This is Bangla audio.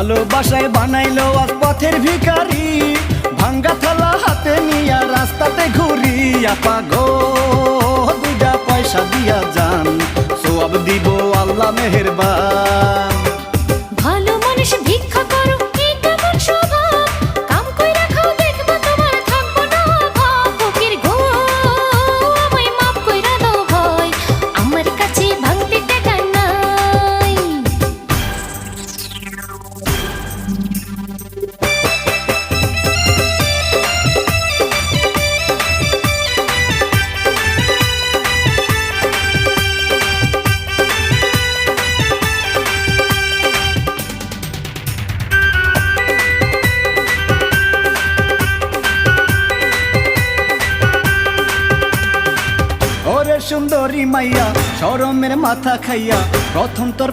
ভালোবাসায় বানাইলো আজ পথের ভিখারি, ভাঙ্গা থালা হাতে নিয়া রাস্তাতে ঘুরি। আপা গো দুইটা পয়সা দিয়া যান, সওয়াব দিব আল্লাহ মেহেরবান। ভালো মানুষ ভিক্ষা করো, এই কেমন স্বভাব? কাম কইরা খাও, দেখবা তোমার থাকবো না অভাব। ফকির গো আমায় মাফ কইরা দাও ভাই, আমার কাছে ভাঙতে টাকা নাই। ওরে সুন্দরী মাইয়া শরমের মাথা খাইয়া, প্রথম তোর